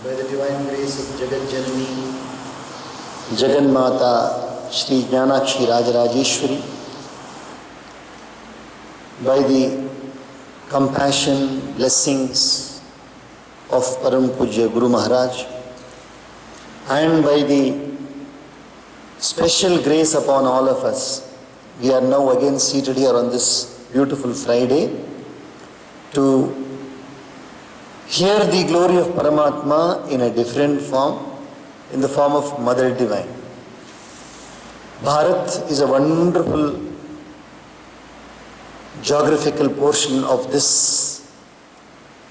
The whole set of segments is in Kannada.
by the divine grace of Jagat Janani, Jagan Mata Shri Jnanakshi Rajarajeshwari, by the compassion, blessings of Param Pujya Guru Maharaj, and by the special grace upon all of us, we are now again seated here on this beautiful Friday to hear the glory of Paramatma in a different form, in the form of Mother Divine. Bharat is a wonderful geographical portion of this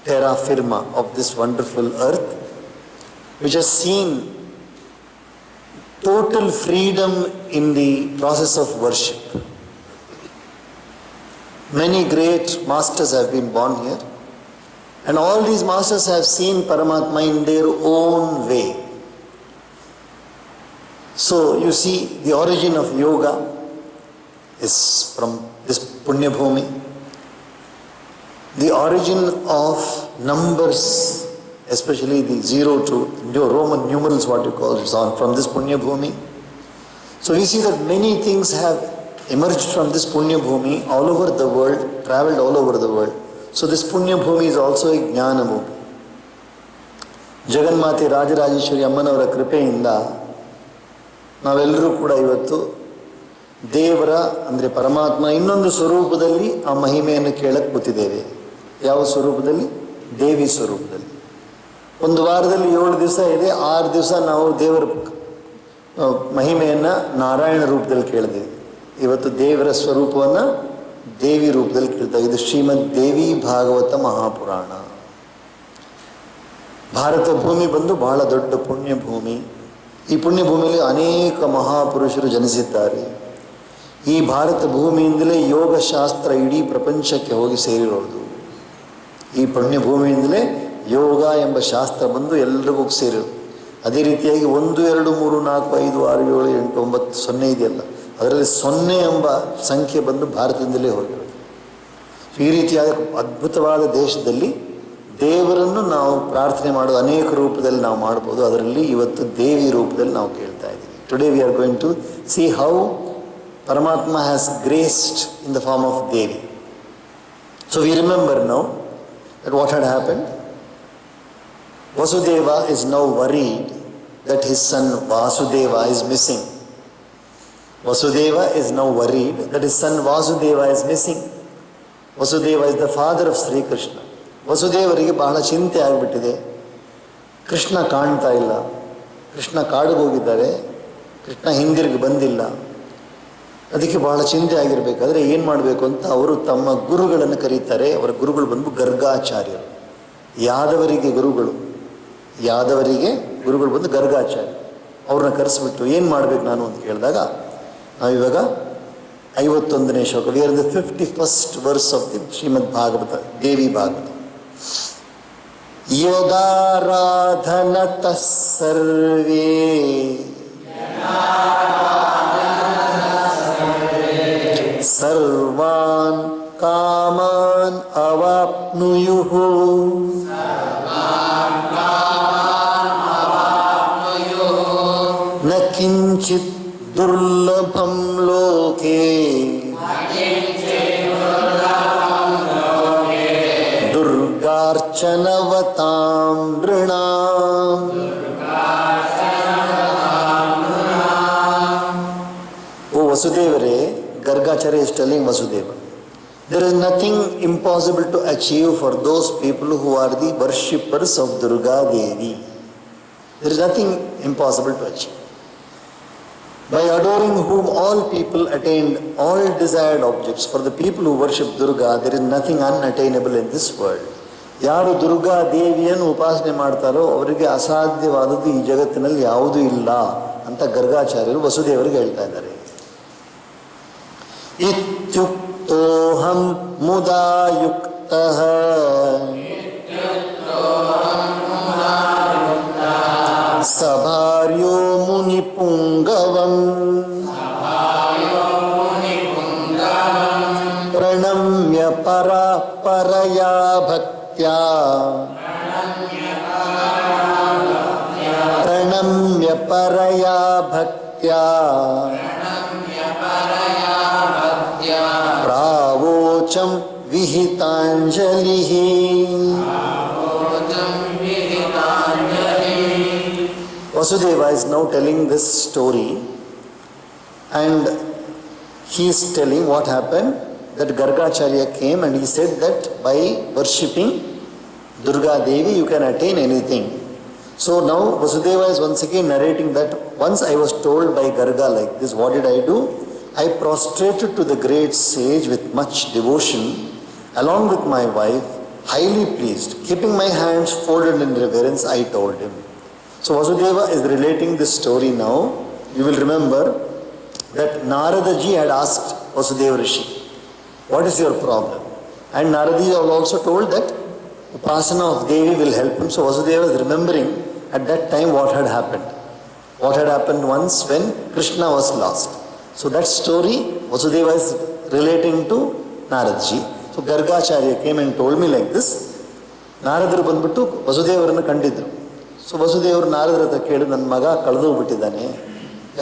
terra firma, of this wonderful earth, which has seen total freedom in the process of worship. Many great masters have been born here, and all these masters have seen Paramatma in their own way. So you see, the origin of yoga is from this Punya Bhumi. The origin of numbers, especially the 0 to Roman numerals, what you call, is on from this Punya Bhumi. So we see that many things have emerged from this Punya Bhumi all over the world, traveled all over the world. So this Punya Bhumi is also a Jnana Bhumi. Jagannate Rajarajeshwari Ammanavara ಕೃಪೆಯಿಂದ ನಾವೆಲ್ಲರೂ ಕೂಡ ಇವತ್ತು ದೇವರ ಅಂದರೆ ಪರಮಾತ್ಮ ಇನ್ನೊಂದು ಸ್ವರೂಪದಲ್ಲಿ ಆ ಮಹಿಮೆಯನ್ನು ಕೇಳಕ್ಕೆ ಕೂತಿದ್ದೇವೆ. ಯಾವ ಸ್ವರೂಪದಲ್ಲಿ? ದೇವಿ ಸ್ವರೂಪದಲ್ಲಿ. ಒಂದು ವಾರದಲ್ಲಿ 7 ದಿವಸ ಇದೆ, 6 ದಿವಸ ನಾವು ದೇವರ ಮಹಿಮೆಯನ್ನು ನಾರಾಯಣ ರೂಪದಲ್ಲಿ ಕೇಳಿದ್ದೇವೆ. ಇವತ್ತು ದೇವರ ಸ್ವರೂಪವನ್ನು ದೇವಿ ರೂಪದಲ್ಲಿ ಕೇಳ್ತಾ. ಇದು ಶ್ರೀಮದ್ ದೇವಿ ಭಾಗವತ ಮಹಾಪುರಾಣ. ಭಾರತ ಭೂಮಿ ಬಂದು ಬಹಳ ದೊಡ್ಡ ಪುಣ್ಯ ಭೂಮಿ. ಈ ಪುಣ್ಯ ಭೂಮಿಯಲ್ಲಿ ಅನೇಕ ಮಹಾಪುರುಷರು ಜನಿಸಿದ್ದಾರೆ. ಈ ಭಾರತ ಭೂಮಿಯಿಂದಲೇ ಯೋಗಶಾಸ್ತ್ರ ಇಡೀ ಪ್ರಪಂಚಕ್ಕೆ ಹೋಗಿ ಸೇರಿರೋದು. ಈ ಪುಣ್ಯ ಭೂಮಿಯಿಂದಲೇ ಯೋಗ ಎಂಬ ಶಾಸ್ತ್ರ ಬಂದು ಎಲ್ರಿಗೂ ಸೇರಿರೋದು. ಅದೇ ರೀತಿಯಾಗಿ 1, 2, 3, 4, 5, 6, 7, 8, 9, 0 ಇದೆಯಲ್ಲ, ಅದರಲ್ಲಿ 0 ಎಂಬ ಸಂಖ್ಯೆ ಬಂದು ಭಾರತದಿಂದಲೇ ಹೋಗಿರೋದು. ಈ ರೀತಿಯಾದ ಅದ್ಭುತವಾದ ದೇಶದಲ್ಲಿ ದೇವರನ್ನು ನಾವು ಪ್ರಾರ್ಥನೆ ಮಾಡೋದು ಅನೇಕ ರೂಪದಲ್ಲಿ ನಾವು ಮಾಡ್ಬೋದು. ಅದರಲ್ಲಿ ಇವತ್ತು ದೇವಿ ರೂಪದಲ್ಲಿ ನಾವು ಕೇಳ್ತಾ ಇದ್ದೀವಿ. Today we are going to see how Paramatma has graced in the form of Devi. So we remember now that what had happened. Vasudeva is now worried that his son Vasudeva is missing. Vasudeva is now worried that his son Vasudeva is missing. Vasudeva is the father of Sri Krishna. ವಸುದೇವರಿಗೆ ಬಹಳ ಚಿಂತೆ ಆಗಿಬಿಟ್ಟಿದೆ. ಕೃಷ್ಣ ಕಾಣ್ತಾ ಇಲ್ಲ, ಕೃಷ್ಣ ಕಾಡಿಗೆ ಹೋಗಿದ್ದಾರೆ, ಕೃಷ್ಣ ಹಿಂದಿರುಗಿ ಬಂದಿಲ್ಲ. ಅದಕ್ಕೆ ಬಹಳ ಚಿಂತೆ ಆಗಿರಬೇಕಾದ್ರೆ ಏನು ಮಾಡಬೇಕು ಅಂತ ಅವರು ತಮ್ಮ ಗುರುಗಳನ್ನು ಕರೀತಾರೆ. ಅವರ ಗುರುಗಳು ಬಂದು ಗರ್ಗಾಚಾರ್ಯರು, ಯಾದವರಿಗೆ ಗುರುಗಳು. ಯಾದವರಿಗೆ ಗುರುಗಳು ಬಂದು ಗರ್ಗಾಚಾರ್ಯ. ಅವ್ರನ್ನ ಕರೆಸಿಬಿಟ್ಟು ಏನು ಮಾಡಬೇಕು ನಾನು ಅಂತ ಕೇಳಿದಾಗ, ನಾವಿವಾಗ 51ನೇ ಶ್ಲೋಕ, we are the 51st verse of the Shrimad Bhagavata, Devi Bhagavata. ಯದಾರಾಧನತಃ ಸರ್ವೇ ಸರ್ವಾನ್ ಕಾಮಾನ್ ಅವಾಪ್ನುಯುಃ ನ ಕಿಂಚಿತ್ ದುರ್ಲಭಂ ಲೋಕೆ ದುರ್ಗಾರ್ಚನವತಾಂ ನೃಣಾಂ. ಓ ವಸುದೇವರೇ, Gargacharya is telling Vasudeva, there is nothing impossible to achieve for those people who are the worshippers of Durga Devi. There is nothing impossible to achieve. By adoring whom all people attained all desired objects. For the people who worship Durga, there is nothing unattainable in this world. ಯಾರು ದುರ್ಗಾ ದೇವಿಯನ್ನು ಉಪಾಸನೆ ಮಾಡ್ತಾರೋ ಅವರಿಗೆ ಅಸಾಧ್ಯವಾದದ್ದು ಈ ಜಗತ್ತಿನಲ್ಲಿ ಯಾವುದೂ ಇಲ್ಲ ಅಂತ ಗರ್ಗಾಚಾರ್ಯರು ವಸುದೇವರಿಗೆ ಹೇಳ್ತಾ ಇದ್ದಾರೆ. ಇತ್ಯುಕ್ತೋಹಂ ಮುದಾಯುಕ್ತಃ ಸಭಾರ್ಯೋ ಮುನಿಪುಂಗವಂ ಪ್ರಣಮ್ಯ ಪರಯಾ ಭಕ್ತ್ಯಾ परया भक्त्या प्रावोचं विहिताञ्जलिः। Vasudeva is now telling this story, and he is telling what happened, that Gargacharya came and he said that by worshipping Durga Devi you can attain anything. So now Vasudeva is once again narrating that once I was told by Garga like this, what did I do? I prostrated to the great sage with much devotion along with my wife, highly pleased. Keeping my hands folded in reverence, I told him. So Vasudeva is relating this story now. You will remember that Narada ji had asked Vasudeva Rishi, what is your problem? And Narada ji also told that Upasana of Devi will help him. So Vasudeva is remembering at that time what had happened. What had happened once when Krishna was lost. So that story Vasudeva is relating to Narada ji. So Gargacharya came and told me like this. Naradaru ಬಂದ್ಬಿಟ್ಟು ವಸುದೇವರನ್ನು ಕಂಡಿದ್ರು. ಸೊ ವಸುದೇವರು ನಾರದರ ಹತ್ರ ಕೇಳಿ, ನನ್ನ ಮಗ ಕಳೆದೋಗ್ಬಿಟ್ಟಿದ್ದಾನೆ.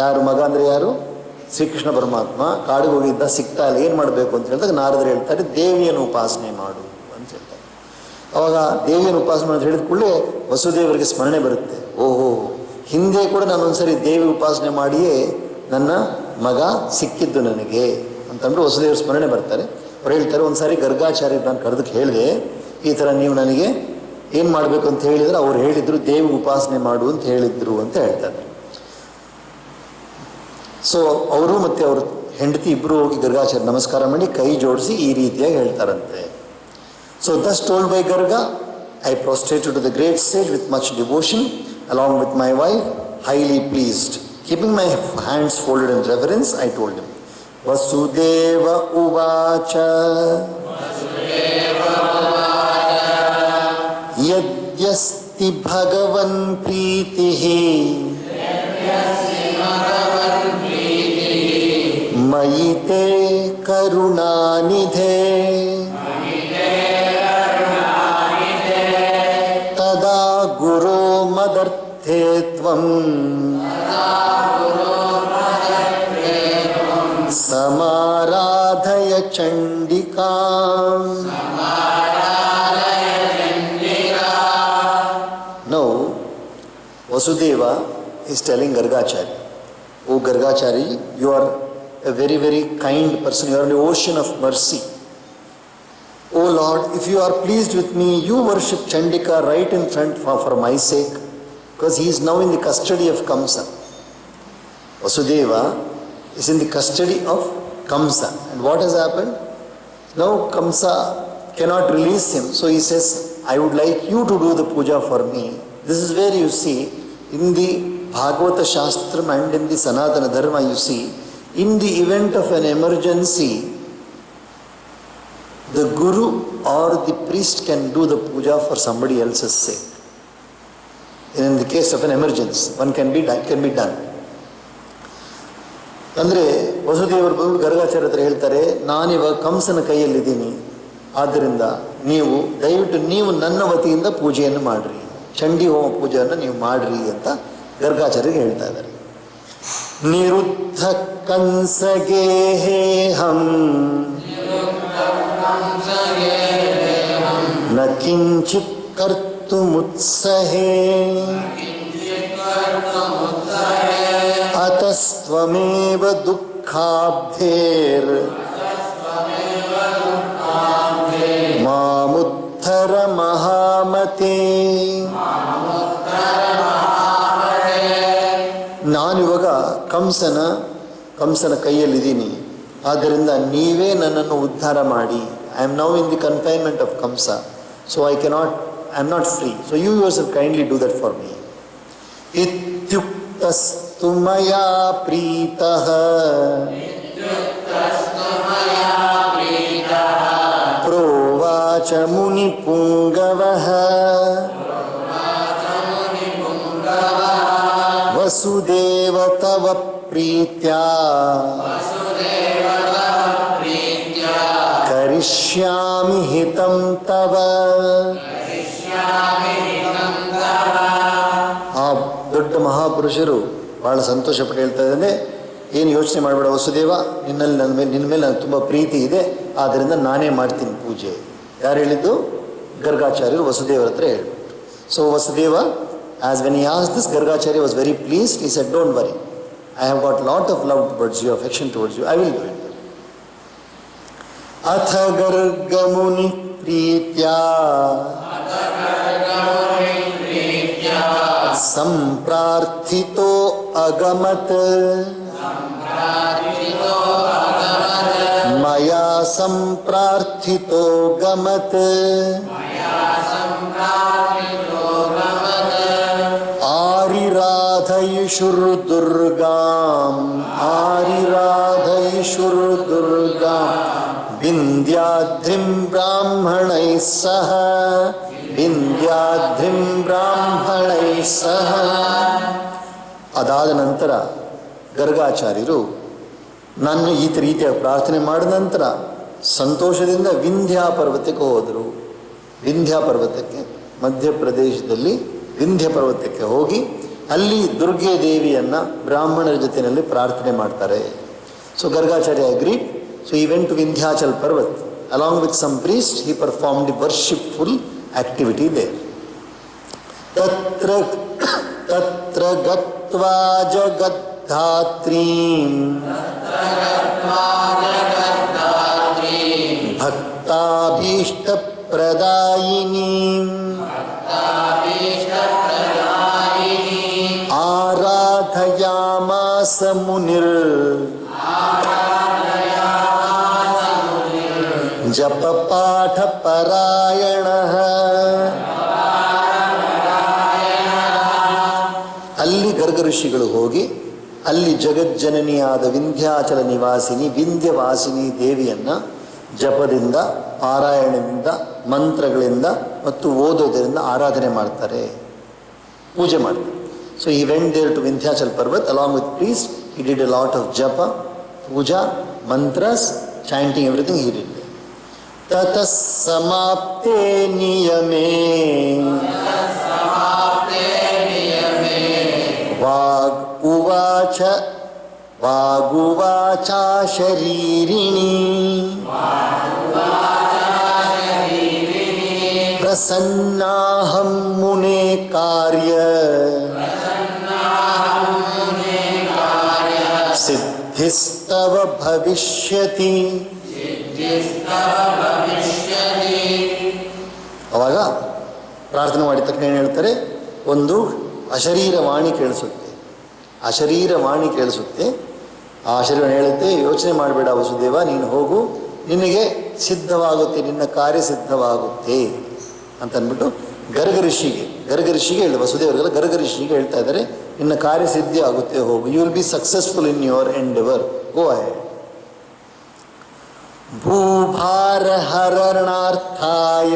ಯಾರು ಮಗ ಅಂದರೆ ಯಾರು? ಶ್ರೀಕೃಷ್ಣ ಪರಮಾತ್ಮ ಕಾಡಿಗೆ ಹೋಗಿದ್ದ, ಸಿಗ್ತಾ ಇಲ್ಲ, ಏನು ಮಾಡಬೇಕು ಅಂತ ಹೇಳಿದಾಗ ನಾರದರು ಹೇಳ್ತಾರೆ, ದೇವಿಯನ್ನು ಉಪಾಸನೆ ಮಾಡು ಅಂತ ಹೇಳ್ತಾರೆ. ಅವಾಗ ದೇವಿಯನ್ನು ಉಪಾಸನೆ ಅಂತ ಹೇಳಿದ ಕೂಡಲೇ ವಸುದೇವರಿಗೆ ಸ್ಮರಣೆ ಬರುತ್ತೆ. ಓಹೋ, ಹಿಂದೆ ಕೂಡ ನಾನು ಒಂದ್ಸರಿ ದೇವಿ ಉಪಾಸನೆ ಮಾಡಿಯೇ ನನ್ನ ಮಗ ಸಿಕ್ಕಿದ್ದು ನನಗೆ ಅಂತಂದ್ರೆ ವಸುದೇವರ ಸ್ಮರಣೆ ಬರ್ತಾರೆ. ಅವ್ರು ಹೇಳ್ತಾರೆ, ಒಂದ್ಸಾರಿ ಗರ್ಗಾಚಾರ್ಯ ನಾನು ಕರೆದಕ್ಕೆ ಹೇಳಿದೆ, ಈ ಥರ ನೀವು ನನಗೆ ಏನು ಮಾಡಬೇಕು ಅಂತ ಹೇಳಿದರೆ ಅವ್ರು ಹೇಳಿದರು ದೇವಿ ಉಪಾಸನೆ ಮಾಡು ಅಂತ ಹೇಳಿದ್ರು ಅಂತ ಹೇಳ್ತಾರೆ. ಸೊ ಅವರು ಮತ್ತು ಅವ್ರ ಹೆಂಡತಿ ಇಬ್ಬರು ಹೋಗಿ ಗರ್ಗಾಚಾರ್ಯ ನಮಸ್ಕಾರ ಮಾಡಿ ಕೈ ಜೋಡಿಸಿ ಈ ರೀತಿಯಾಗಿ ಹೇಳ್ತಾರಂತೆ. So thus told by Garga, I prostrated to the great sage with much devotion along with my wife, highly pleased. Keeping my hands folded in reverence, I told him. Vasudeva uvacha yadyasti bhagavan pritihi mayite karunanidhe tada guru madarthe tvam समाराधय Chandika. Now Vasudeva is telling Gargacharya, oh Gargacharya, you are a very very kind person, you are an ocean of mercy. Oh Lord, if you are pleased with me, you worship Chandika right in front for my sake, because he is now in the custody of Kamsa. Vasudeva is in the custody of Kamsa. And what has happened? Now Kamsa cannot release him. So he says, I would like you to do the puja for me. This is where you see, in the Bhagavata Shastram and in the Sanatana Dharma, you see, in the event of an emergency, the guru or the priest can do the puja for somebody else's sake. And in the case of an emergency, one can be done. ಅಂದರೆ ವಸುದೇವರು ಬಂದು ಗರ್ಗಾಚಾರ್ಯ ಹತ್ರ ಹೇಳ್ತಾರೆ, ನಾನಿವಾಗ ಕಂಸನ ಕೈಯಲ್ಲಿದ್ದೀನಿ, ಆದ್ದರಿಂದ ನೀವು ದಯವಿಟ್ಟು ನೀವು ನನ್ನ ವತಿಯಿಂದ ಪೂಜೆಯನ್ನು ಮಾಡಿರಿ, ಚಂಡಿ ಹೋಮ ಪೂಜೆಯನ್ನು ನೀವು ಮಾಡಿರಿ ಅಂತ ಗರ್ಗಾಚಾರ್ಯರಿಗೆ ಹೇಳ್ತಾ ಇದ್ದಾರೆ. ನಿರುದ್ಧ ಕಂಸಗೇಹಂ ನ ಕಿಂಚಿತ್ ಕರ್ತುಮುತ್ಸಹೇ ಅತಸ್ತ್ವಮೇವ ದುಃಖಾಬ್ಧೇರ್ ಮಾಮುದ್ಧರ ಮಹಾಮತೇ. ನಾನಿವಾಗ ಕಂಸನ ಕೈಯಲ್ಲಿದ್ದೀನಿ, ಆದ್ದರಿಂದ ನೀವೇ ನನ್ನನ್ನು ಉದ್ಧಾರ ಮಾಡಿ. I am now in the confinement of Kamsa, so I am not free, so you yourself kindly do that for me. ಇತ್ಯುಕ್ತಸ್ತು ಮಯಾ ಪ್ರೀತಃ ಪ್ರೋವಾಚ ಮುನಿಪುಂಗವಃ ವಸುದೇವ ತವ ಪ್ರೀತ್ಯಾ ಕರಿಷ್ಯಾಮಿ ಹಿತಂ ತವ. ಆ ದೊಡ್ಡ ಮಹಾಪುರುಷರು ಭಾಳ ಸಂತೋಷಪಟ್ಟು ಹೇಳ್ತಾ ಇದ್ದಾನೆ, ಏನು ಯೋಚನೆ ಮಾಡಬೇಡ ವಸುದೇವ, ನಿನ್ನ ಮೇಲೆ ನನಗೆ ತುಂಬ ಪ್ರೀತಿ ಇದೆ, ಆದ್ದರಿಂದ ನಾನೇ ಮಾಡ್ತೀನಿ ಪೂಜೆ. ಯಾರು ಹೇಳಿದ್ದು? ಗರ್ಗಾಚಾರ್ಯರು ವಸುದೇವರ ಹತ್ರ ಹೇಳ್ಬಿಟ್ಟು. So Vasudeva, as when he asked this, Gargacharya was very pleased. He said, don't worry, I have got lot of love towards you, affection towards you, I will do it. ಅಥ ಗರ್ಗಮುನಿ ಪ್ರೀತ್ಯಾ ಸಂಪ್ರಾರ್ಥಿತೋ ಅಗಮತ್ ಮಯಾ ಸಂಪ್ರಾರ್ಥಿತೋ ಗಮತ್ ಆರಿರಾಧಯಿಷುರ್ದುರ್ಗಾಂ ಆರಿರಾಧಯಿಷುರ್ದುರ್ಗಾಂ ವಿಂಧ್ಯಾದ್ರಿಂ ಬ್ರಾಹ್ಮಣೈಃ ಸಹ ವಿಂಧ್ಯಾದ್ರಿಂ ಬ್ರಾಹ್ಮಣೈಃ ಸಹ. ಅದಾದ ನಂತರ ಗರ್ಗಾಚಾರ್ಯರು ನಾನು ಈ ರೀತಿಯ ಪ್ರಾರ್ಥನೆ ಮಾಡಿದ ನಂತರ ಸಂತೋಷದಿಂದ ವಿಂಧ್ಯ ಪರ್ವತಕ್ಕೆ ಹೋದರು. ವಿಂಧ್ಯ ಪರ್ವತಕ್ಕೆ, ಮಧ್ಯಪ್ರದೇಶದಲ್ಲಿ ವಿಂಧ್ಯ ಪರ್ವತಕ್ಕೆ ಹೋಗಿ ಅಲ್ಲಿ ದುರ್ಗೆ ದೇವಿಯನ್ನು ಬ್ರಾಹ್ಮಣರ ಜೊತೆಯಲ್ಲಿ ಪ್ರಾರ್ಥನೆ ಮಾಡ್ತಾರೆ. So Gargacharya agreed. So he went to Vindhyachal Parvat. Along with some priests, he performed the worshipful activity there. Tatra gatva jagadhatrim bhaktabhishta pradayinim आराधयामास मुनिर जप पाठ परायणः. ಅಲ್ಲಿ ಗರ್ಗ ಋಷಿಗಳು ಹೋಗಿ ಅಲ್ಲಿ ಜಗಜ್ಜನನಿಯಾದ ವಿಂಧ್ಯಾಚಲ ನಿವಾಸಿನಿ ವಿಂಧ್ಯವಾಸಿನಿ ದೇವಿಯನ್ನು ಜಪದಿಂದ, ಪಾರಾಯಣದಿಂದ, ಮಂತ್ರಗಳಿಂದ ಮತ್ತು ಓದೋದರಿಂದ ಆರಾಧನೆ ಮಾಡ್ತಾರೆ, ಪೂಜೆ ಮಾಡ್ತಾರೆ. So he went there to Vindhyachal Parvat along with priests. He did a lot of japa, puja, mantras, chanting, everything he did there. Tatas samapte niyame vaguvacha sharirini prasannaham mune karya ಸಿದ್ಧಿಸ್ತವ ಭವಿಷ್ಯತಿ. ಅವಾಗ ಪ್ರಾರ್ಥನೆ ಮಾಡಿದ ತಕ್ಷಣ ಏನು ಹೇಳ್ತಾರೆ? ಒಂದು ಅಶರೀರವಾಣಿ ಕೇಳಿಸುತ್ತೆ. ಅಶರೀರವಾಣಿ ಕೇಳಿಸುತ್ತೆ. ಆ ಶರೀರವಾಣಿ ಹೇಳುತ್ತೆ, ಯೋಚನೆ ಮಾಡಬೇಡ ವಸುದೇವ, ನೀನು ಹೋಗು, ನಿನಗೆ ಸಿದ್ಧವಾಗುತ್ತೆ, ನಿನ್ನ ಕಾರ್ಯ ಸಿದ್ಧವಾಗುತ್ತೆ ಅಂತ ಅಂದ್ಬಿಟ್ಟು ಗರ್ಗ ಋಷಿಗೆ ಹೇಳಿ, ವಸುದೇವರಿಗೆಲ್ಲ ಗರ್ಗ ಋಷಿಗೆ ಹೇಳ್ತಾ ಇದ್ದಾರೆ, ನಿನ್ನ ಕಾರ್ಯ ಸಿದ್ಧಿ ಆಗುತ್ತೆ, ಹೋಗು, you will be successful in your endeavour, go ahead. ಭೂಭಾರ ಹರಣಾರ್ಥಾಯ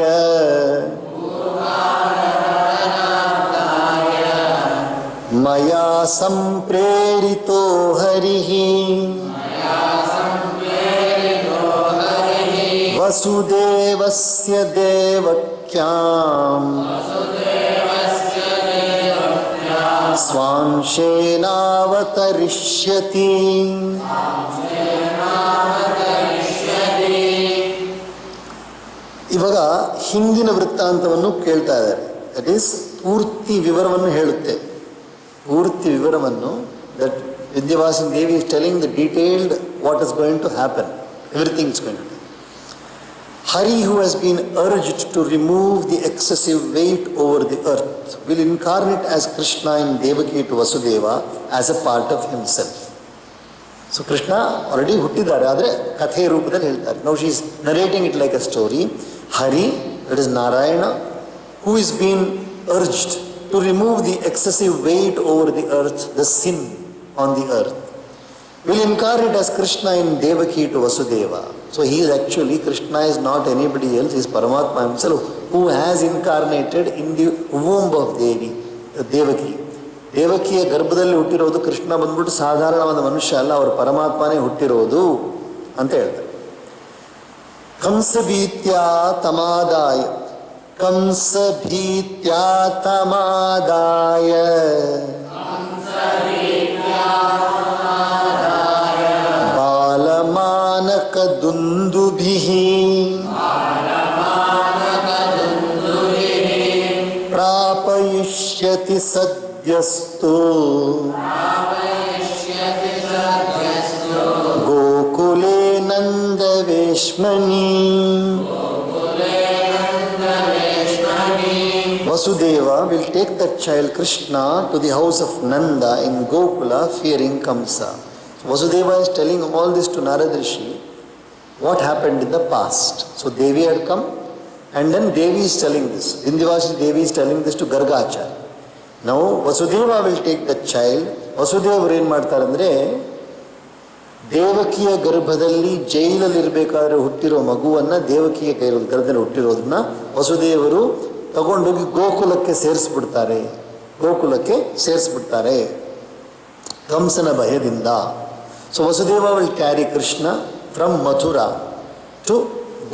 ಮಯಾ ಸಂಪ್ರೇರಿತೋ ಹರಿಃ ವಸುದೇವಸ್ಯ ದೇವಕ್ಯಾಂ ಸ್ವಾಂಶೇನಾವತರಿಷ್ಯತಿ. ಇವಾಗ ಹಿಂದಿನ ವೃತ್ತಾಂತವನ್ನು ಕೇಳ್ತಾ ಇದ್ದಾರೆ. ದಟ್ ಈಸ್ ಪೂರ್ತಿ ವಿವರವನ್ನು ಹೇಳುತ್ತೆ. ಪೂರ್ತಿ ವಿವರವನ್ನು that Vindhyavasini Devi is telling the detailed what is going to happen, everything is going to. Hari, who has been urged to remove the excessive weight over the earth, will incarnate as Krishna in Devaki to Vasudeva as a part of himself. So Krishna already ಹುಟ್ಟಿದ್ದಾರೆ, ಆದರೆ ಕಥೆ ರೂಪದಲ್ಲಿ ಹೇಳ್ತಾರೆ. Now she is narrating it like a story. Hari, that is Narayana, who is being urged to remove the excessive weight over the earth, the sin on the earth, will incarnate as Krishna in Devaki to Vasudeva. So he is actually, Krishna is not anybody else, he is Paramatma himself, who has incarnated in the womb of Devi, Devaki. ದೇವಕಿಯ ಗರ್ಭದಲ್ಲಿ ಹುಟ್ಟಿರೋದು ಕೃಷ್ಣ ಬಂದ್ಬಿಟ್ಟು ಸಾಧಾರಣವಾದ ಮನುಷ್ಯ ಅಲ್ಲ, ಅವರು ಪರಮಾತ್ಮನೇ ಹುಟ್ಟಿರೋದು ಅಂತ ಹೇಳ್ತಾರೆ. ಕಂಸಭೀತ್ಯಾ ತಮಾದಾಯ ಕಂಸಭೀತ್ಯಾ ತಮಾದಾಯ प्रापयिष्यति सद्यस्तु गोकुले नन्दवेश्मनि. Vasudeva will take that child Krishna to the house of Nanda in Gokula, fearing Kamsa. So Vasudeva is telling all this to Narad Rishi, what happened in the past. So Devi had come, and then Devi is telling this. Vindhyavasini Devi is telling this to Gargacharya. Now Vasudeva will take that child. Vasudeva ಏನು ಮಾಡ್ತಾರೆ ಅಂದರೆ, ದೇವಕಿಯ ಗರ್ಭದಲ್ಲಿ ಜೈಲಲ್ಲಿರಬೇಕಾದ್ರೆ ಹುಟ್ಟಿರೋ ಮಗುವನ್ನು ದೇವಕಿಯ ಗರ್ಭದಲ್ಲಿ ಹುಟ್ಟಿರೋದನ್ನ ವಸುದೇವರು ತಗೊಂಡೋಗಿ ಗೋಕುಲಕ್ಕೆ ಸೇರಿಸ್ಬಿಡ್ತಾರೆ ಕಂಸನ ಭಯದಿಂದ. So Vasudeva will carry Krishna from Mathura to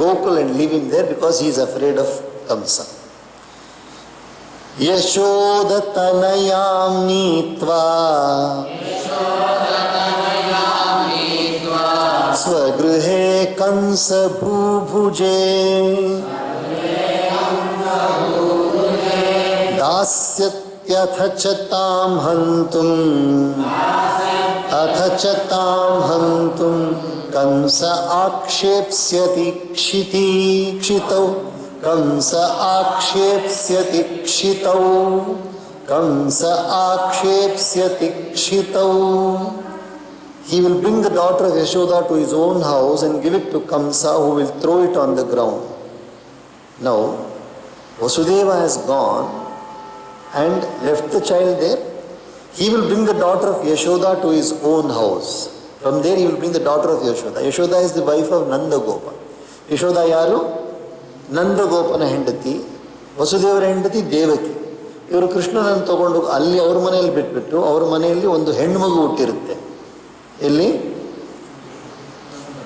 Gokul and leave him there because he is afraid of Kamsa. ಯಶೋದತನಯಾಂ ನೀತ್ವಾ ಸ್ವಗೃಹೇ ಕಂಸ ಭೂಭುಜೇ दास्यत्यथ च तां हन्तुं Kans आक्षेप्स्यति क्षितौ. He will bring the daughter of Yashoda to his own house and give it to Kamsa, who will throw it on the ground. Now Vasudeva has gone and left the child there. He will bring the daughter of Yashoda to his own house. From there he will bring the daughter of Yashoda. Yashoda is the wife of Nandagopa. Yashoda ಯಾರು? ನಂದಗೋಪನ ಹೆಂಡತಿ. ವಸುದೇವರ ಹೆಂಡತಿ ದೇವಕಿ. ಇವರು ಕೃಷ್ಣನನ್ನು ತಗೊಂಡು ಅಲ್ಲಿ ಅವ್ರ ಮನೆಯಲ್ಲಿ ಬಿಟ್ಬಿಟ್ಟು ಅವ್ರ ಮನೆಯಲ್ಲಿ ಒಂದು ಹೆಣ್ಮಗು ಹುಟ್ಟಿರುತ್ತೆ. ಎಲ್ಲಿ?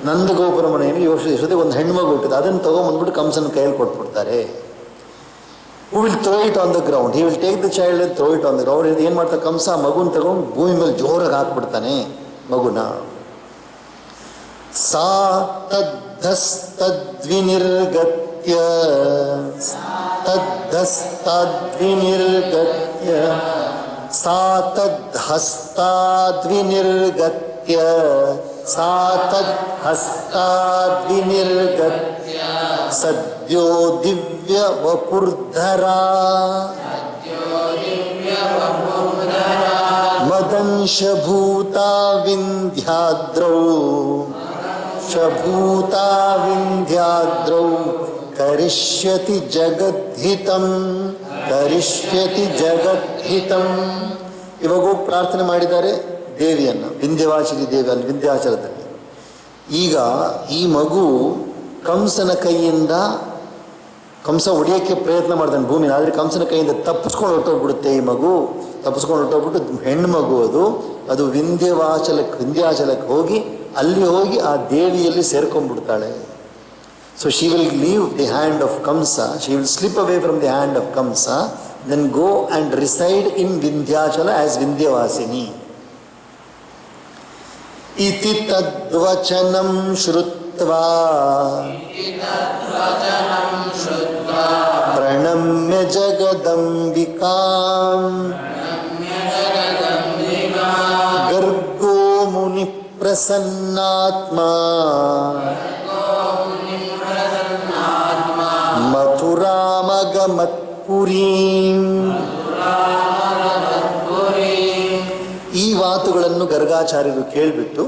ನಂದಗೋಪುರ ಮನೆಯಲ್ಲಿ ಯಶೋದೆ ಒಂದು ಹೆಣ್ಮಗು ಹುಟ್ಟಿದೆ. ಅದನ್ನು ತಗೊಂಡ್ಬಂದ್ಬಿಟ್ಟು ಕಂಸನ ಕೈಯಲ್ಲಿ ಕೊಟ್ಬಿಡ್ತಾರೆ. Who will throw it on the ground? He will take the child and throw it on the ground. ಏನು ಮಾಡ್ತಾರೆ ಕಂಸ? ಮಗುನ ತಗೊಂಡು ಭೂಮಿ ಮೇಲೆ ಜೋರಾಗಿ ಹಾಕ್ಬಿಡ್ತಾನೆ ಮಗುನ. ಸಾ ತದ್ಧಸ್ತದ್ವಿನಿರ್ಗತ್ಯ ಸಾ ತದ್ಹಸ್ತಾದ್ವಿನಿರ್ಗತ್ಯ ಸದ್ಯೋ ದಿವ್ಯ ವಪುರ್ಧರಾ ಮದಂಶಭೂತಾ ವಿಂಧ್ಯಾದ್ರೌ ಕರಿಷ್ಯತಿ ಜಗದ್ಹಿತಂ. ಇವಾಗ ಹೋಗಿ ಪ್ರಾರ್ಥನೆ ಮಾಡಿದ್ದಾರೆ ದೇವಿಯನ್ನು, ವಿಂಧ್ಯವಾಸಿನಿ ದೇವಿಯಲ್ಲಿ ವಿಂಧ್ಯಾಚಲದಲ್ಲಿ. ಈಗ ಈ ಮಗು ಕಂಸನ ಕೈಯಿಂದ, ಕಂಸ ಹೊಡೆಯೋಕ್ಕೆ ಪ್ರಯತ್ನ ಮಾಡ್ತಾನೆ ಭೂಮಿನ, ಆದರೆ ಕಂಸನ ಕೈಯಿಂದ ತಪ್ಪಿಸ್ಕೊಂಡು ಹೊರಟೋಗ್ಬಿಡುತ್ತೆ ಈ ಮಗು. ತಪ್ಪಿಸ್ಕೊಂಡು ಹೊರಟೋಗ್ಬಿಟ್ಟು ಹೆಣ್ಣು ಮಗು ಅದು ವಿಂಧ್ಯಾಚಲಕ್ಕೆ ಹೋಗಿ ಅಲ್ಲಿ ಹೋಗಿ ಆ ದೇವಿಯಲ್ಲಿ ಸೇರ್ಕೊಂಡ್ಬಿಡ್ತಾಳೆ. So she will leave the hand of Kamsa, she will slip away from the hand of Kamsa, then go and reside in Vindhyachala as Vindhyavasini. ಇತಿ ತದ್ವಚನಂ ಶ್ರುತ್ವಾ ಪ್ರಣಮ್ಯ ಜಗದಂಬಿಕಾಂ ಗರ್ಗೋ ಮುನಿ ಪ್ರಸನ್ನಾತ್ಮಾ ಮಥುರಾಮಗಮತ್ಪುರೀಂ. ಈ ಮಾತುಗಳನ್ನು ಗರ್ಗಾಚಾರ್ಯರು ಕೇಳಿಬಿಟ್ಟು,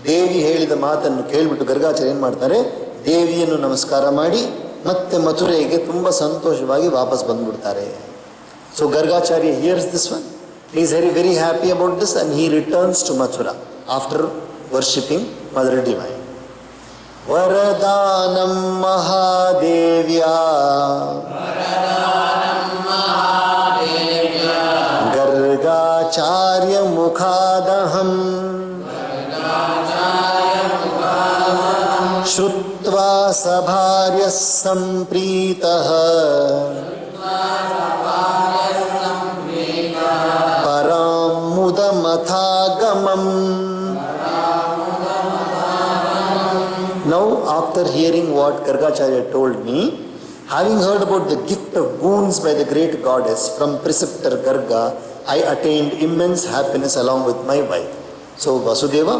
ದೇವಿ ಹೇಳಿದ ಮಾತನ್ನು ಕೇಳಿಬಿಟ್ಟು ಗರ್ಗಾಚಾರ್ಯ ಏನು ಮಾಡ್ತಾರೆ, ದೇವಿಯನ್ನು ನಮಸ್ಕಾರ ಮಾಡಿ ಮತ್ತೆ ಮಥುರೆಗೆ ತುಂಬ ಸಂತೋಷವಾಗಿ ವಾಪಸ್ ಬಂದ್ಬಿಡ್ತಾರೆ. So Gargacharya hears this one, he is very happy about this, and he returns to Mathura after worshipping Mother Divine. Varadanam Mahadevya Gargacharya Mukhadaham Shrutva Sabharya Sampritaha Paramudamathāgamam. Now, after hearing what Gargacharya told me, Having heard about the gift of boons by the great goddess from preceptor Garga, I attained immense happiness along with my wife. So Vasudeva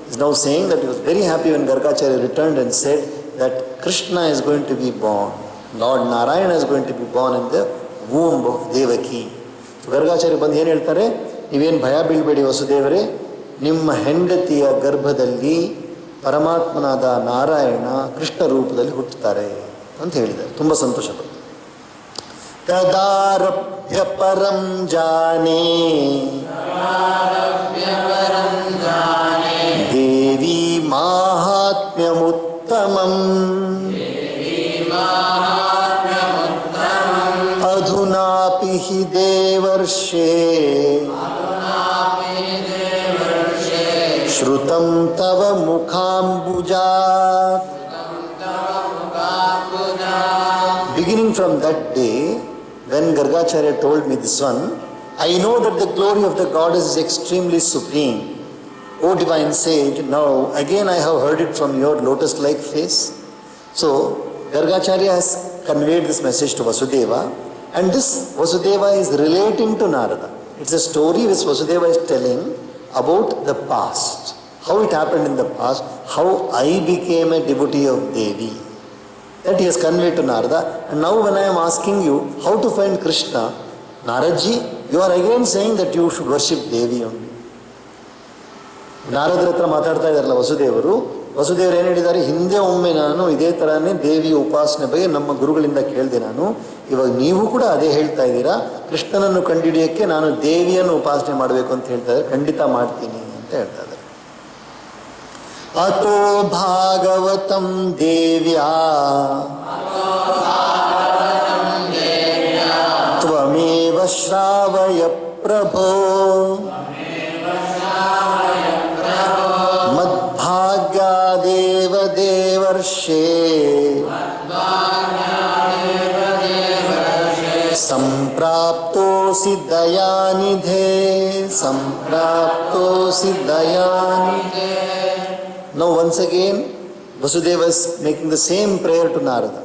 is now saying that he was very happy when Gargacharya returned and said that Krishna is going to be born. Lord Narayana is going to be born in the womb of Devaki. So Gargacharya ಬಂದು ಏನು ಹೇಳ್ತಾರೆ, ನೀವೇನು ಭಯ ಬೀಳಬೇಡಿ ವಸುದೇವರೇ, ನಿಮ್ಮ ಹೆಂಡತಿಯ ಗರ್ಭದಲ್ಲಿ ಪರಮಾತ್ಮನಾದ ನಾರಾಯಣ ಕೃಷ್ಣ ರೂಪದಲ್ಲಿ ಹುಟ್ಟುತ್ತಾರೆ ಅಂತ ಹೇಳಿದ್ದಾರೆ. ತುಂಬ ಸಂತೋಷ ಪಡ್ತಾರೆ. ತದಾರಭ್ಯ ಪರಂ ಜಾನೇ ದೇವಿ ಮಾಹಾತ್ಮ್ಯಮುತ್ತಮಂ ಅಧುನಾಪಿ ಹಿ ದೇವರ್ಷೇ ಶ್ರುತಂ ತವ ಮುಖಾಂಬುಜಾತ್. Beginning from that day, when Gargacharya told me this one, I know that the glory of the goddess is extremely supreme. O divine sage, now again I have heard it from your lotus-like face. So Gargacharya has conveyed this message to Vasudeva, and this Vasudeva is relating to Narada. It's a story which Vasudeva is telling about the past, how it happened in the past, how I became a devotee of Devi. That he has conveyed to Narada. And now when I am asking you how to find Krishna, Naradji, you are again saying that you should worship Devi only. ನಾರದರ ಹತ್ರ ಮಾತಾಡ್ತಾ ಇದ್ದಾರಲ್ಲ ವಸುದೇವರು, ವಸುದೇವರು ಏನು ಹೇಳಿದ್ದಾರೆ, ಹಿಂದೆ ಒಮ್ಮೆ ನಾನು ಇದೇ ಥರನೇ ದೇವಿಯ ಉಪಾಸನೆ ಬಗ್ಗೆ ನಮ್ಮ ಗುರುಗಳಿಂದ ಕೇಳಿದೆ ನಾನು, ಇವಾಗ ನೀವು ಕೂಡ ಅದೇ ಹೇಳ್ತಾ ಇದ್ದೀರಾ, ಕೃಷ್ಣನನ್ನು ಕಂಡುಹಿಡಿಯೋಕ್ಕೆ ನಾನು ದೇವಿಯನ್ನು ಉಪಾಸನೆ ಮಾಡಬೇಕು ಅಂತ ಹೇಳ್ತಾ ಇದ್ದಾರೆ, ಖಂಡಿತ ಮಾಡ್ತೀನಿ ಅಂತ ಹೇಳ್ತಾ ಇದ್ದಾರೆ. ಅತೋ ಭಾಗವತಂ ದೇವ್ಯಾ ತ್ವಮೇವ ಶ್ರಾವಯ ಪ್ರಭೋ ಮದ್ಭಾಗ್ಯಾದೇವ ದೇವರ್ಷೇ ಸಂಪ್ರಾಪ್ತೋಸಿ ದಯಾನಿಧೇ ಸಂಪ್ರಾಪ್ತೋಸಿ ದಯಾನಿಧೇ. Now once again Vasudeva is making the same prayer to Narada.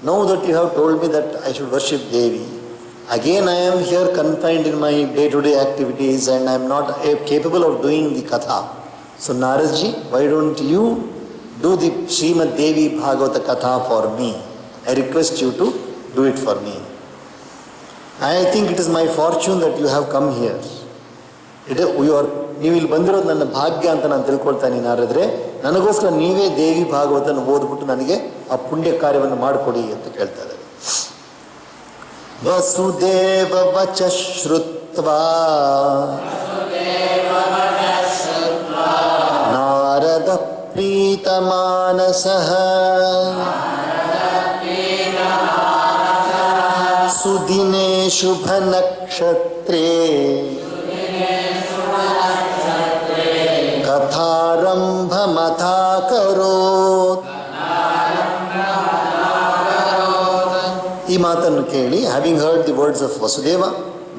Now that you have told me that I should worship Devi, again I am here confined in my day-to-day activities and I am not capable of doing the katha. So Naradji, why don't you do the Srimad Devi Bhagavata katha for me? I request you to do it for me. I think it is my fortune that you have come here. ನೀವು ಇಲ್ಲಿ ಬಂದಿರೋದು ನನ್ನ ಭಾಗ್ಯ ಅಂತ ನಾನು ತಿಳ್ಕೊಳ್ತಾನೆ ನಾರದ್ರೆ, ನನಗೋಸ್ಕರ ನೀವೇ ದೇವಿ ಭಾಗವತನ ಓದ್ಬಿಟ್ಟು ನನಗೆ ಆ ಪುಣ್ಯ ಕಾರ್ಯವನ್ನು ಮಾಡಿಕೊಡಿ ಅಂತ ಕೇಳ್ತಾ ಇದ್ದಾರೆ. ವಸುದೇವ ವಚ ಶ್ರುತ್ವಾ ನಾರದ ಪ್ರೀತ ಮಾನಸಃ ಸುದಿನೇ ಶುಭ ನಕ್ಷತ್ರೇ ಕಥಾರಂಭಮಥಾಕರೋತ್. ಈ ಮಾತನ್ನು ಕೇಳಿ, having heard the words of Vasudeva,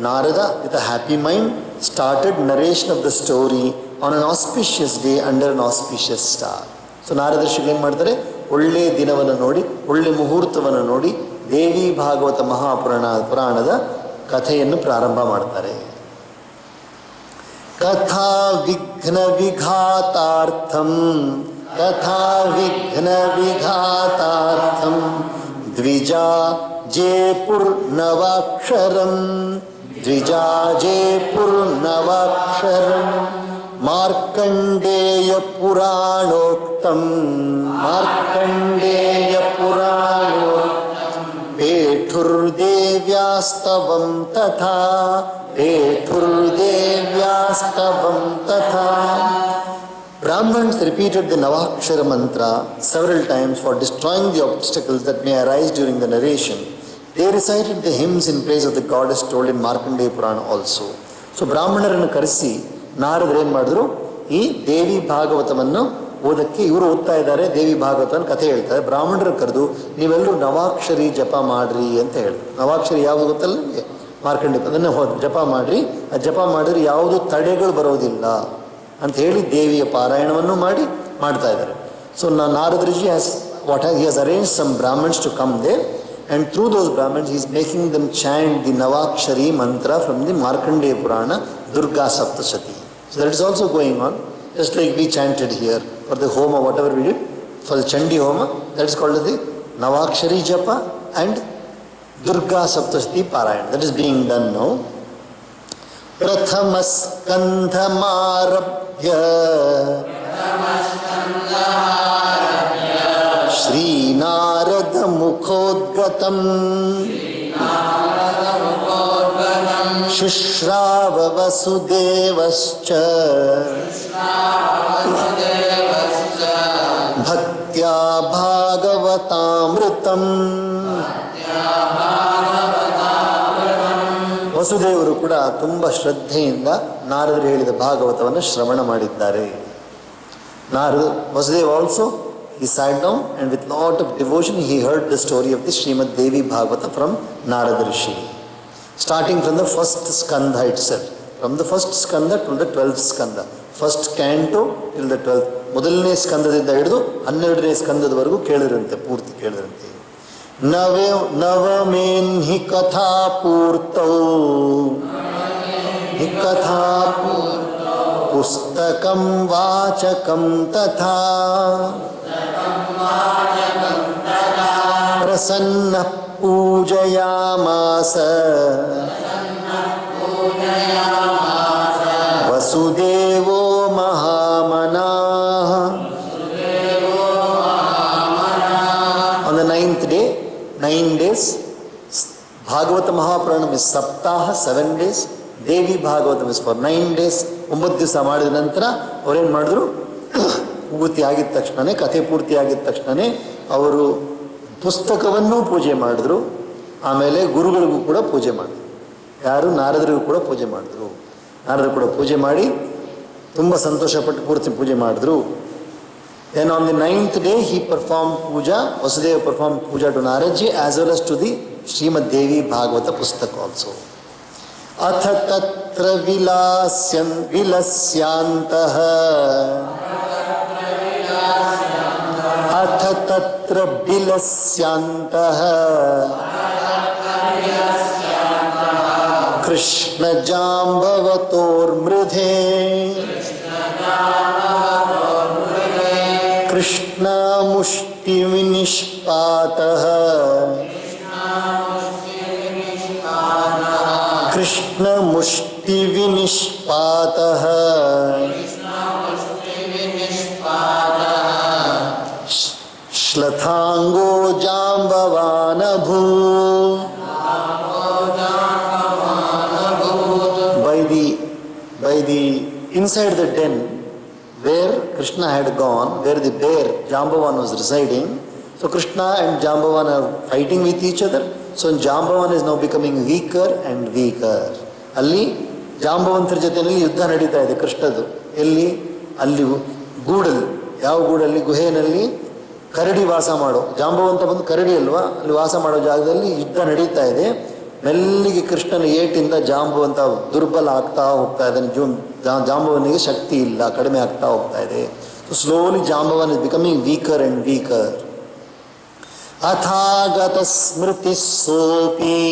Narada with a happy mind started narration of the story on an auspicious day under an auspicious star. So Narada ಋಷಿಗಳು ಏನು ಮಾಡ್ತಾರೆ, ಒಳ್ಳೆಯ ದಿನವನ್ನು ನೋಡಿ, ಒಳ್ಳೆ ಮುಹೂರ್ತವನ್ನು ನೋಡಿ ದೇವಿ ಭಾಗವತ ಪುರಾಣದ ಕಥೆಯನ್ನು ಪ್ರಾರಂಭ ಮಾಡ್ತಾರೆ. ಕಥಾ ವಿಘ್ನ ವಿಘಾತಾರ್ಥಂ ಕಥಾ ವಿಘ್ನ ವಿಘಾತಾರ್ಥಂ ದ್ವಿಜಾ ಜೇಪುರ್ನವಾಕ್ಷರಂ ದ್ವಿಜಾ ಜೇಪುರ್ನವಾಕ್ಷರಂ ಮಾರ್ಕಂಡೇಯ ಪುರಾಣೋಕ್ತಂ ಮಾರ್ಕಂಡೇಯ ಪುರಾಣೋಕ್ತಂ ಪೇಠುರ್ದೇವ್ಯಾಸ್ತವಂ ತಥಾ ಪೇಠುರ್ದೇವ್ಯಾಸ್ತವಂ ತಥಾ. Brahmins repeated the Navakshara mantra several times for destroying the obstacles that may arise during the narration. They recited the hymns in praise of the goddess told in Markandeya Purana also. So ಬ್ರಾಹ್ಮಣರನ್ನು ಕರೆಸಿ ನಾರದರು ಏನು ಮಾಡಿದ್ರು, ಈ ದೇವಿ ಭಾಗವತವನ್ನು ಓದಕ್ಕೆ ಇವರು ಓದ್ತಾ ಇದ್ದಾರೆ, ದೇವಿ ಭಾಗವತನ ಕಥೆ ಹೇಳ್ತಾರೆ. ಬ್ರಾಹ್ಮಣರು ಕರೆದು ನೀವೆಲ್ಲರೂ ನವಾಕ್ಷರಿ ಜಪ ಮಾಡ್ರಿ ಅಂತ ಹೇಳಿದ್ರು. ನವಾಕ್ಷರಿ ಯಾವುದು ಗೊತ್ತಲ್ಲ ನಿಮಗೆ, ಮಾರ್ಕಂಡೇಯ, ಅದನ್ನು ಜಪ ಮಾಡ್ರಿ. ಆ ಜಪ ಮಾಡಿದ್ರೆ ಯಾವುದು ತಡೆಗಳು ಬರೋದಿಲ್ಲ ಅಂತ ಹೇಳಿ ದೇವಿಯ ಪಾರಾಯಣವನ್ನು ಮಾಡ್ತಾ ಇದ್ದಾರೆ. So Narada Rishi has he has arranged some Brahmins to come there And through those Brahmins, he is making them chant the Navakshari mantra from the Markandeya Purana, Durga Saptasati. So that is also going on, just like we chanted here for the Homa, whatever we did, for the Chandi Homa, that is called the Navakshari Japa and Durga Saptasati Parayana. That is being done now. Prathamaskandhamarabhya Shri Narada Mukhodgatam Shushrava Vasudevascha Bhaktya Bhagavatamritam. ವಸುದೇವರು ಕೂಡ ತುಂಬ ಶ್ರದ್ಧೆಯಿಂದ ನಾರದರು ಹೇಳಿದ ಭಾಗವತವನ್ನು ಶ್ರವಣ ಮಾಡಿದ್ದಾರೆ. Vasudeva also, he sat down and with lot of devotion he heard the story of the Srimad Devi Bhagavata from Narada Rishi. Starting from the first skandha itself. From the first skandha to the 12th skandha. First canto till the 12th. ಮೊದಲನೇ ಸ್ಕಂದದಿಂದ ಹಿಡಿದು 12ನೇ ಸ್ಕಂದದವರೆಗೂ ಕೇಳಿರಂತೆ, ಪೂರ್ತಿ ಕೇಳಿರಂತೆ. ನವಮೇನ್ಹಿ ಕಥಾ ಪೂರ್ತೌ ಪುಸ್ತಕಂ ವಾಚಕಂ ತಥಾ Prasanna ಪೂಜಯಾಮಾಸ ವಸುದೇವೋ ಮಹಾಮನಾಃ. On the 9th day, 9 days, Bhagavata Mahapuranam is Saptaha, 7 days. Devi Bhagavatam is for 9 days. 9 ದಿವಸ ಮಾಡಿದ ನಂತರ ಅವರೇನು ಮಾಡಿದ್ರು, ಪೂರ್ತಿ ಆಗಿದ ತಕ್ಷಣವೇ, ಕಥೆ ಪೂರ್ತಿ ಆಗಿದ ತಕ್ಷಣವೇ ಅವರು ಪುಸ್ತಕವನ್ನು ಪೂಜೆ ಮಾಡಿದ್ರು. ಆಮೇಲೆ ಗುರುಗಳಿಗೂ ಕೂಡ ಪೂಜೆ ಮಾಡಿದ್ರು. ಯಾರು? ನಾರದರಿಗೂ ಕೂಡ ಪೂಜೆ ಮಾಡಿದ್ರು. ನಾರದರು ಕೂಡ ಪೂಜೆ ಮಾಡಿ ತುಂಬ ಸಂತೋಷಪಟ್ಟು ಪೂರ್ತಿ ಪೂಜೆ ಮಾಡಿದ್ರು. Then on the 9th day he performed puja, Vasudeva performed puja to Naradji as well as to the Srimad Devi Bhagavata Pustak also. Atha tatra vilasyantah Atha tatra vilasyantah Krishna Jambavator mridhe Krishna mushti vinishpatah Krishna mushti vinishpatah Shlathango Jambavanabu. By the inside the den where Krishna had gone, where the bear Jambavan was residing, so Krishna and Jambavan are fighting with each other. So Jambavan is now becoming weaker and weaker. ಅಲ್ಲಿ ಜಾಂಬವಂತರ ಜೊತೆಯಲ್ಲಿ ಯುದ್ಧ ನಡೀತಾ ಇದೆ ಕೃಷ್ಣದು. ಎಲ್ಲಿ? ಅಲ್ಲಿ ಗೂಡಲ್ಲಿ. ಯಾವ ಗೂಡಲ್ಲಿ? ಗುಹೆಯಲ್ಲಿ ಕರಡಿ ವಾಸ ಮಾಡೋ, ಜಾಂಬವಂತ ಬಂದು ಕರಡಿ ಅಲ್ವಾ, ಅಲ್ಲಿ ವಾಸ ಮಾಡೋ ಜಾಗದಲ್ಲಿ ಯುದ್ಧ ನಡೀತಾ ಇದೆ. ಮೆಲ್ಲಿಗೆ ಕೃಷ್ಣನ ಏಟಿಂದ ಜಾಂಬವಂತ ದುರ್ಬಲ ಆಗ್ತಾ ಹೋಗ್ತಾ ಇದ್ದಾನೆ. ಜಾಂಬವನಿಗೆ ಶಕ್ತಿ ಇಲ್ಲ, ಕಡಿಮೆ ಆಗ್ತಾ ಹೋಗ್ತಾ ಇದೆ. So slowly Jambavan is becoming weaker and weaker. ಅಥಾಗತ ಸ್ಮೃತಿ ಸೋಪಿ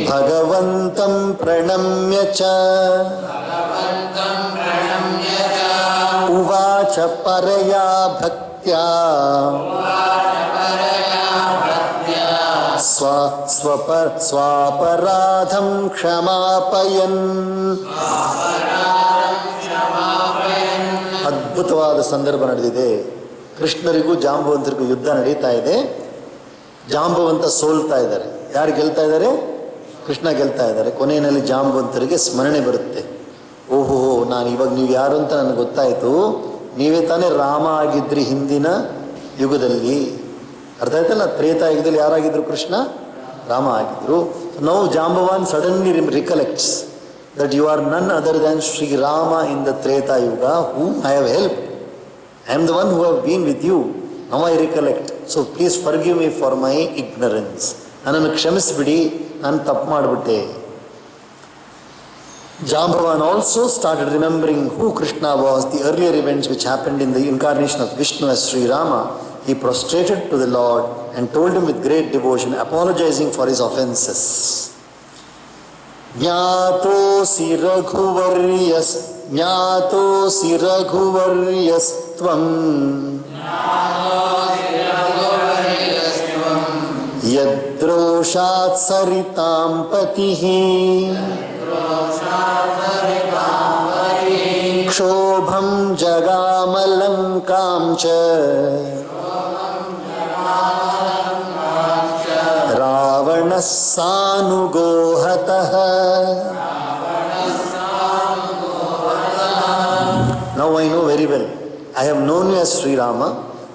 ಭಗವಂತಂ ಪ್ರಣಮ್ಯ ಚ ಉವಾಚ ಪರಯಾ ಭಕ್ತ್ಯಾ ಸ್ವಾಪರಾಧಂ ಕ್ಷಮಾಪಯನ್. ಅದ್ಭುತವಾದ ಸಂದರ್ಭ ನಡೆದಿದೆ. ಕೃಷ್ಣರಿಗೂ ಜಾಂಬವಂತರಿಗೂ ಯುದ್ಧ ನಡೀತಾ ಇದೆ. ಜಾಂಬವಂತ ಸೋಲ್ತಾ ಇದ್ದಾರೆ. ಯಾರು ಗೆಲ್ತಾ ಇದ್ದಾರೆ? ಕೃಷ್ಣ ಗೆಲ್ತಾ ಇದ್ದಾರೆ. ಕೊನೆಯಲ್ಲಿ ಜಾಂಬವಂತರಿಗೆ ಸ್ಮರಣೆ ಬರುತ್ತೆ. ಓಹೋ, ನಾನು ಇವಾಗ ನೀವು ಯಾರು ಅಂತ ನನಗೆ ಗೊತ್ತಾಯಿತು. ನೀವೇ ತಾನೇ ರಾಮ ಆಗಿದ್ರಿ ಹಿಂದಿನ ಯುಗದಲ್ಲಿ. ಅರ್ಥ ಆಯ್ತಲ್ಲ? ತ್ರೇತಾಯುಗದಲ್ಲಿ ಯಾರಾಗಿದ್ರು? ಕೃಷ್ಣ ರಾಮ ಆಗಿದ್ರು. Now Jambavan suddenly recollects that you are none other than Sri Rama in the Treta Yuga, whom I have helped. I am the one who have been with you. Now I recollect. So please forgive me for my ignorance. ನನ್ನನ್ನು ಕ್ಷಮಿಸಿಬಿಡಿ, ನಾನು ತಪ್ಪು ಮಾಡಿಬಿಟ್ಟೆ. Jambavan also started remembering who Krishna was, the earlier events which happened in the incarnation of Vishnu as Sri Rama. he prostrated to the Lord and told him with great devotion, apologizing for his offenses. Jnatosi raghuvaryastvam yadroshat saritam patihi क्षोभं जगामलङ्कां च रावणः सानुगो हतः. Now I know very well. I have known you as Sri Rama,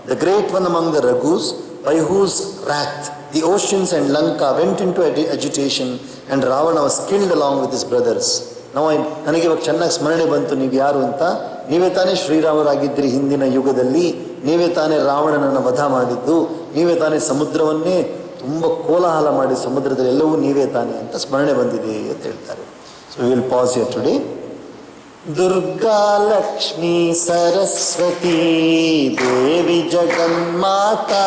the great one among the Raghus, by whose wrath the oceans and Lanka went into agitation and Ravana was killed along with his brothers. ನನಗೆ ಇವಾಗ ಚೆನ್ನಾಗಿ ಸ್ಮರಣೆ ಬಂತು ನೀವು ಯಾರು ಅಂತ. ನೀವೇ ತಾನೇ ಶ್ರೀರಾಮರಾಗಿದ್ದಿರಿ ಹಿಂದಿನ ಯುಗದಲ್ಲಿ, ನೀವೇ ತಾನೇ ರಾವಣನನ್ನು ವಧ ಮಾಡಿದ್ದು, ನೀವೇ ತಾನೇ ಸಮುದ್ರವನ್ನೇ ತುಂಬ ಕೋಲಾಹಲ ಮಾಡಿ ಸಮುದ್ರದಲ್ಲಿ ಎಲ್ಲವೂ ನೀವೇ ತಾನೇ ಅಂತ ಸ್ಮರಣೆ ಬಂದಿದೆ ಅಂತ ಹೇಳ್ತಾರೆ. So will pass here today. Durga Lakshmi Saraswati Devi ಜಗನ್ಮಾತಾ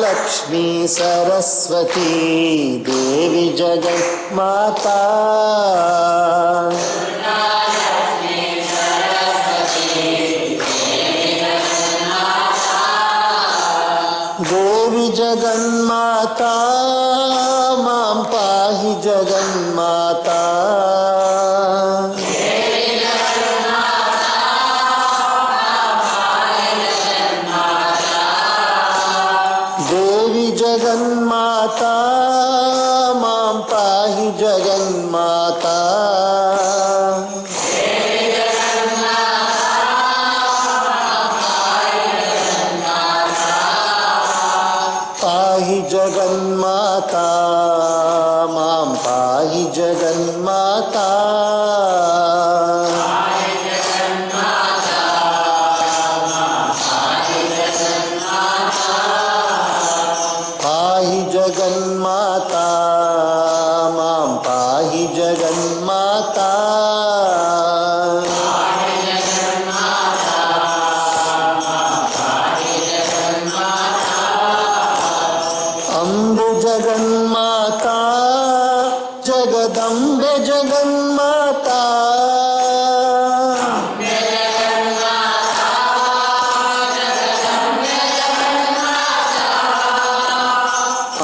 लक्ष्मी सरस्वती देवी जगन्माता देवी जगन्माता मां पाहि जगन्माता जगन्माता मां पाहि जगन्माता पाहि जगन्माता मां पाहि जगन्माता जगन्माता मां पाहि जगन्माता अम्बे जगन्माता जगदम्बे जगन्माता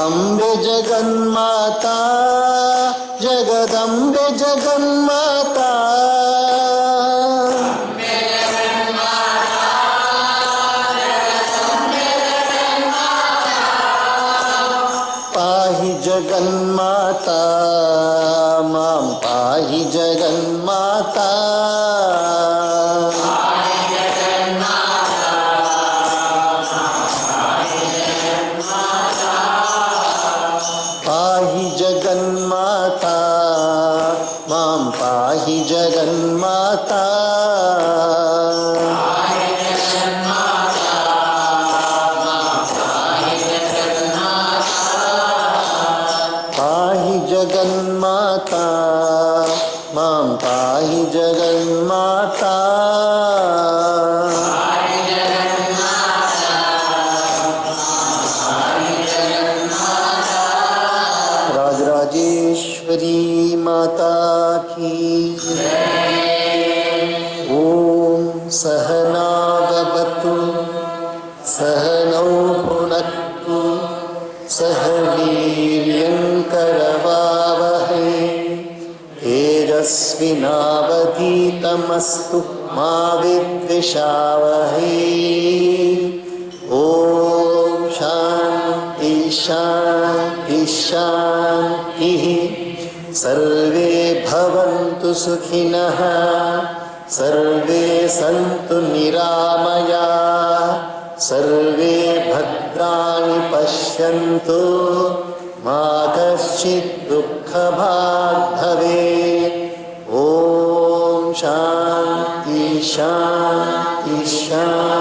अम्बे जगन्माता जगदम्बे जगन्माता पाहि जगन्माता मां पाहि जगन्माता पाहि जगन्माता मां पाहि जगन्माता पाहि जगन्माता मां पाहि जगन्माता राजराजेश्वरी माता की ओम सहना भवतु सहनौ भुनक्तु सह वीर्यङ्करवावहै तेजस्विनावधीतमस्तु मा विद्विषावहै. ओम शांति शांति शांतिः. सर्वे भवन्तु सुखिनः सर्वे सन्तु निरामयाः सर्वे भद्राणि पश्यन्तु मा कश्चित् दुःखभाग् भवेत्. ॐ शान्ति शान्ति शान्ति.